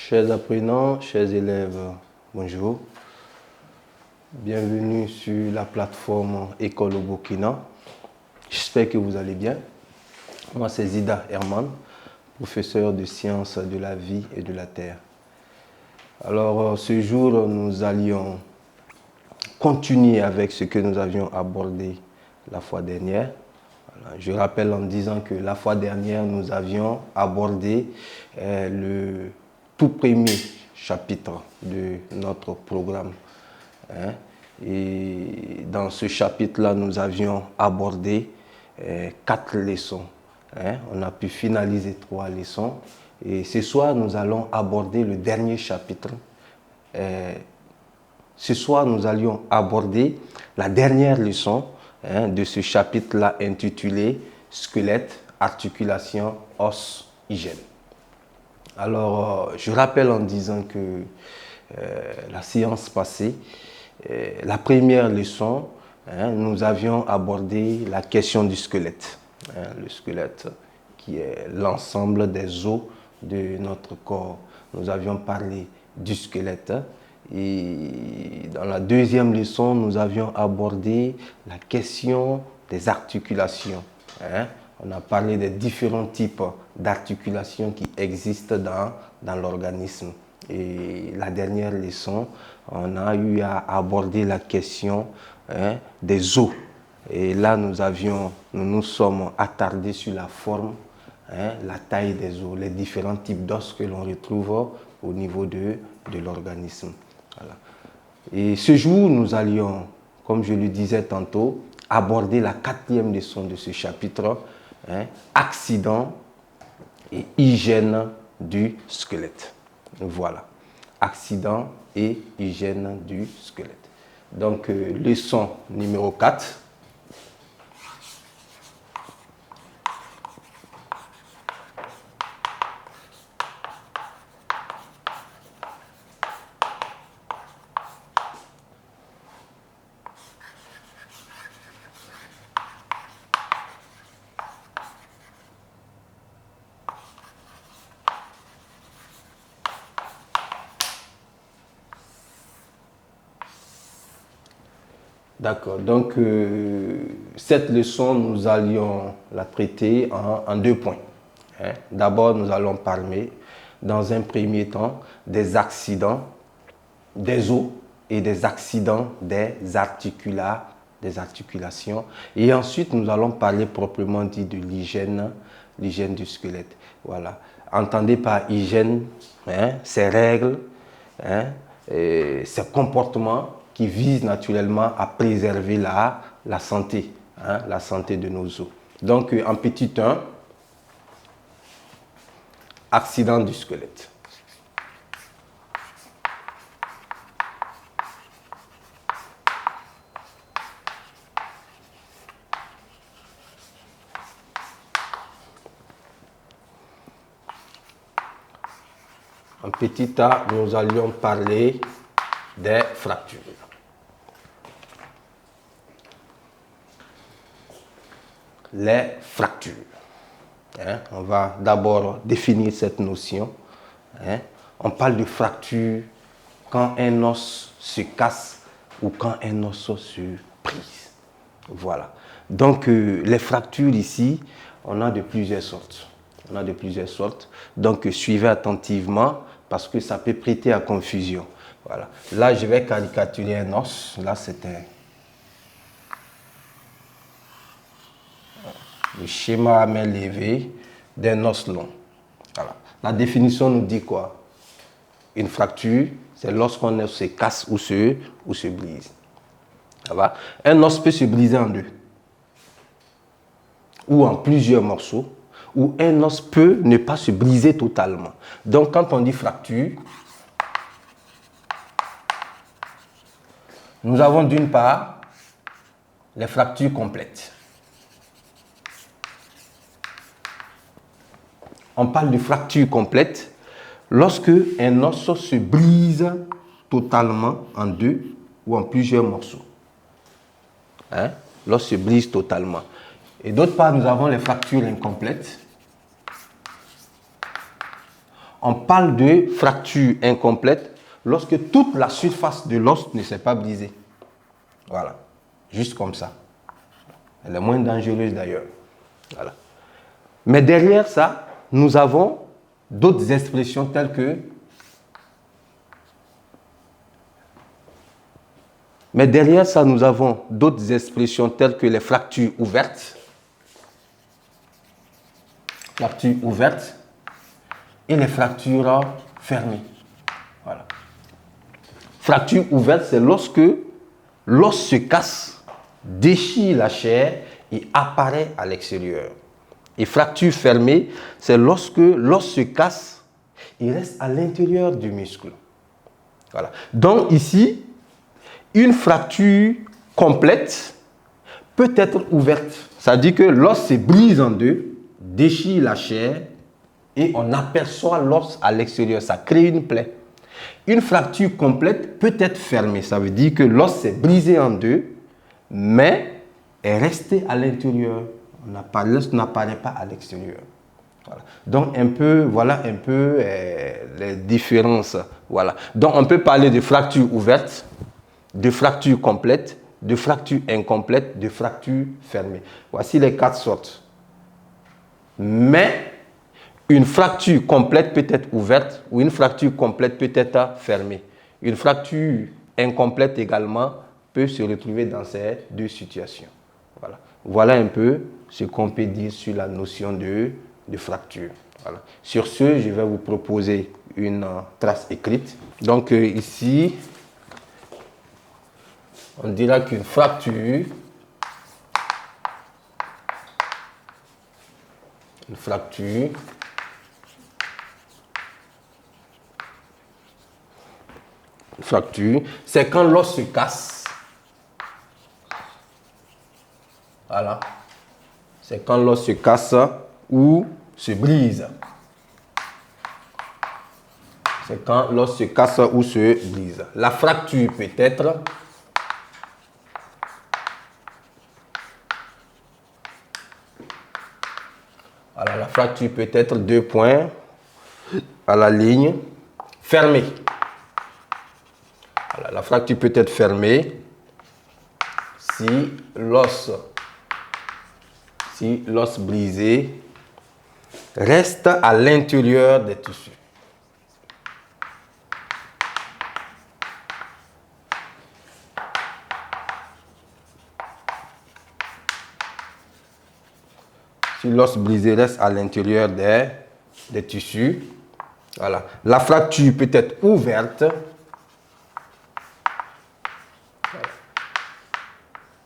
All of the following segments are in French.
Chers apprenants, chers élèves, bonjour. Bienvenue sur la plateforme École au Burkina. J'espère que vous allez bien. Moi, c'est Zida Herman, professeur de sciences de la vie et de la terre. Alors, ce jour, nous allions continuer avec ce que nous avions abordé la fois dernière. Voilà. Je rappelle en disant que la fois dernière, nous avions abordé le tout premier chapitre de notre programme. Et dans ce chapitre-là, nous avions abordé 4 leçons. On a pu finaliser 3 leçons. Et ce soir, nous allons aborder le dernier chapitre. Ce soir, nous allions aborder la dernière leçon de ce chapitre-là intitulé « Squelette, articulation, os, hygiène ». Alors, je rappelle en disant que la séance passée, la première leçon, nous avions abordé la question du squelette. Le squelette qui est l'ensemble des os de notre corps. Nous avions parlé du squelette. Et dans la deuxième leçon, nous avions abordé la question des articulations. On a parlé des différents types d'articulations qui existent dans l'organisme. Et la dernière leçon, on a eu à aborder la question des os. Et là, nous nous sommes attardés sur la forme, la taille des os, les différents types d'os que l'on retrouve au niveau de l'organisme. Voilà. Et ce jour, nous allions, comme je le disais tantôt, aborder la 4e leçon de ce chapitre, accident et hygiène du squelette. Voilà, accident et hygiène du squelette. Donc, leçon numéro 4. D'accord, donc cette leçon, nous allions la traiter en 2 points. D'abord, nous allons parler, dans un premier temps, des accidents des os et des accidents des articulations. Et ensuite, nous allons parler proprement dit de l'hygiène du squelette. Voilà. Entendez par hygiène ces règles, ces comportements qui visent naturellement à préserver la santé de nos os. Donc, en petit 1, accident du squelette. En petit a, nous allions parler des fractures. Les fractures. On va d'abord définir cette notion. On parle de fracture quand un os se casse ou quand un os se brise. Voilà. Donc, les fractures ici, on a de plusieurs sortes. Donc, suivez attentivement parce que ça peut prêter à confusion. Voilà. Là, je vais caricaturer un os. Là, c'est le schéma à main levée d'un os long. Voilà. La définition nous dit quoi? Une fracture, c'est lorsqu'un os se casse ou se brise. Ça va? Un os peut se briser en 2 ou en plusieurs morceaux, ou un os peut ne pas se briser totalement. Donc, quand on dit fracture, nous avons d'une part les fractures complètes. On parle de fracture complète lorsque un os se brise totalement en 2 ou en plusieurs morceaux. L'os se brise totalement. Et d'autre part, nous avons les fractures incomplètes. On parle de fracture incomplète lorsque toute la surface de l'os ne s'est pas brisée. Voilà, juste comme ça. Elle est moins dangereuse d'ailleurs. Voilà. Mais derrière ça, nous avons d'autres expressions telles que... Mais derrière ça, nous avons d'autres expressions telles que les fractures ouvertes. Fractures ouvertes et les fractures fermées. Voilà. Fracture ouverte, c'est lorsque l'os se casse, déchire la chair et apparaît à l'extérieur. Et fracture fermée, c'est lorsque l'os se casse et reste à l'intérieur du muscle. Voilà. Donc ici, une fracture complète peut être ouverte. Ça dit que l'os se brise en deux, déchire la chair et on aperçoit l'os à l'extérieur. Ça crée une plaie. Une fracture complète peut être fermée. Ça veut dire que l'os s'est brisé en deux, mais est resté à l'intérieur. L'os n'apparaît pas à l'extérieur. Voilà. Donc voilà un peu les différences. Voilà. Donc on peut parler de fracture ouverte, de fracture complète, de fracture incomplète, de fracture fermée. Voici les 4 sortes. Mais une fracture complète peut être ouverte ou une fracture complète peut être fermée. Une fracture incomplète également peut se retrouver dans ces deux situations. Voilà, voilà un peu ce qu'on peut dire sur la notion de fracture. Voilà. Sur ce, je vais vous proposer une trace écrite. Donc ici, on dira qu'une fracture, c'est quand l'os se casse. Voilà. C'est quand l'os se casse ou se brise. C'est quand l'os se casse ou se brise. La fracture peut être voilà, la fracture peut être 2 points à la ligne fermée. Voilà, la fracture peut être fermée si l'os brisé reste à l'intérieur des tissus. Si l'os brisé reste à l'intérieur des tissus, voilà. La fracture peut être ouverte.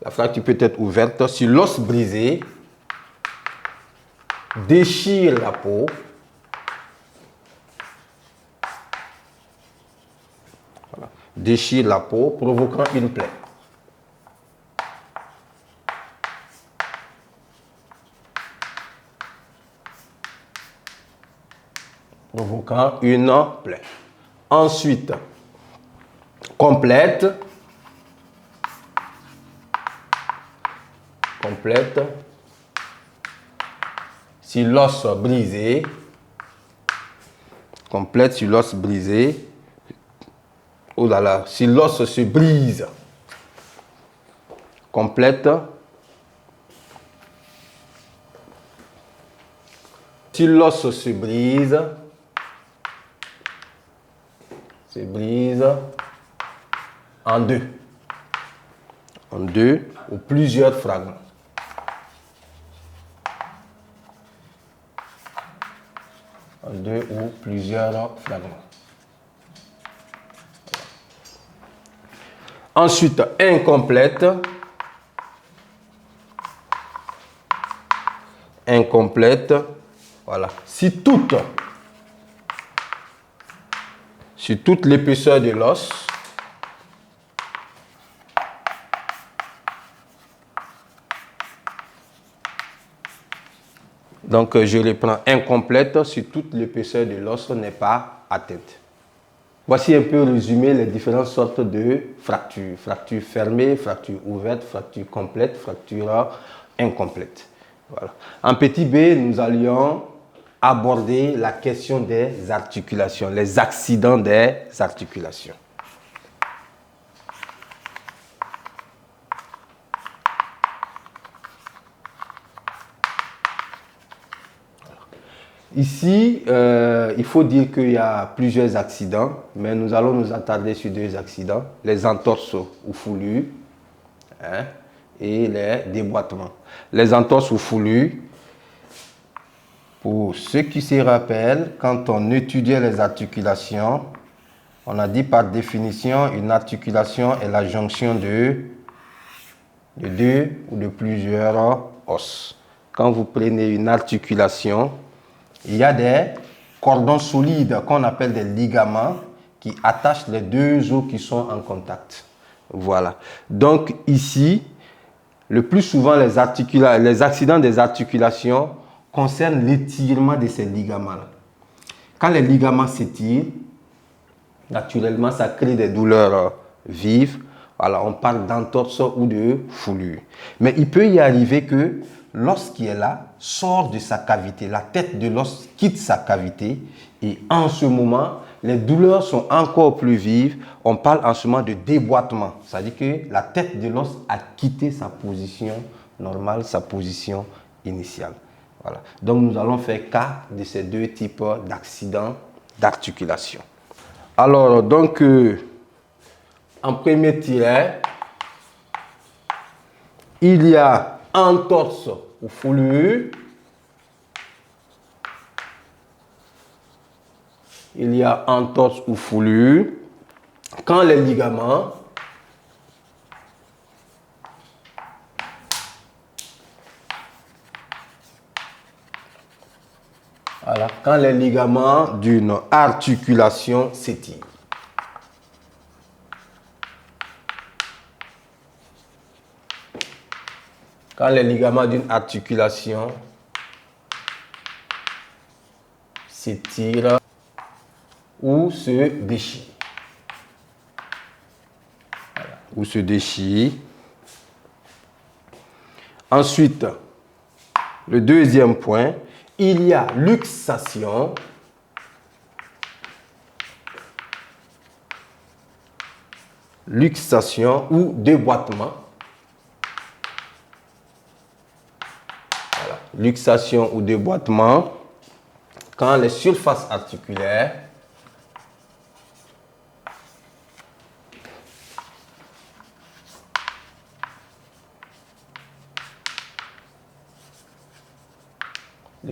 La fracture peut être ouverte si l'os brisé déchire la peau. Voilà. Déchire la peau, provoquant une plaie. Provoquant une plaie. Ensuite, complète. Si l'os brisé. Complète si l'os brisé. Oh là là, si l'os se brise. Complète. Si l'os se brise en deux. En deux ou plusieurs fragments. En deux ou plusieurs fragments. Ensuite, incomplète. Voilà. Si toute l'épaisseur de l'os donc je reprends incomplète si toute l'épaisseur de l'os n'est pas atteinte. Voici un peu résumé les différentes sortes de fractures. Fracture fermée, fracture ouverte, fracture complète, fracture incomplète. Voilà. En petit b, nous allions aborder la question des articulations, les accidents des articulations. Ici, il faut dire qu'il y a plusieurs accidents, mais nous allons nous attarder sur deux accidents, les entorses ou foulures, hein, et les déboîtements. Les entorses ou foulures, pour ceux qui se rappellent, quand on étudiait les articulations, on a dit par définition, une articulation est la jonction de deux ou de plusieurs os. Quand vous prenez une articulation, il y a des cordons solides qu'on appelle des ligaments qui attachent les deux os qui sont en contact. Voilà. Donc ici, le plus souvent, les accidents des articulations concernent l'étirement de ces ligaments-là. Quand les ligaments s'étirent, naturellement, ça crée des douleurs vives. Voilà, on parle d'entorse ou de foulure. Mais il peut y arriver que l'os qui est là sort de sa cavité. La tête de l'os quitte sa cavité. Et en ce moment, les douleurs sont encore plus vives. On parle en ce moment de déboîtement. C'est-à-dire que la tête de l'os a quitté sa position normale, sa position initiale. Voilà. Donc, nous allons faire cas de ces deux types d'accidents d'articulation. Alors, donc, en premier tiret, il y a entorse ou foulure. Il y a entorse ou foulure. Quand les ligaments quand les ligaments d'une articulation s'étirent. Quand les ligaments d'une articulation s'étirent ou se déchirent. Voilà. Ou se déchirent. Ensuite, le deuxième point, il y a luxation. Luxation ou déboîtement. Voilà. Luxation ou déboîtement quand les surfaces articulaires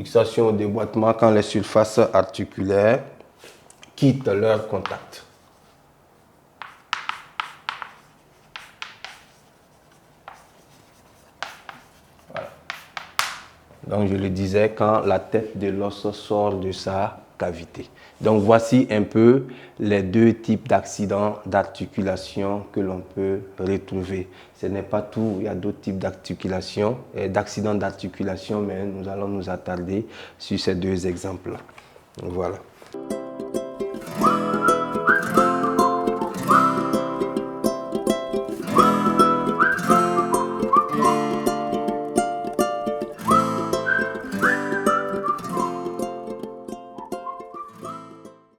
luxation ou déboîtement quand les surfaces articulaires quittent leur contact. Voilà. Donc je le disais, quand la tête de l'os sort de sa cavité. Donc voici un peu les deux types d'accidents d'articulation que l'on peut retrouver. Ce n'est pas tout, il y a d'autres types d'articulation, d'accidents d'articulation, mais nous allons nous attarder sur ces deux exemples-là. Voilà.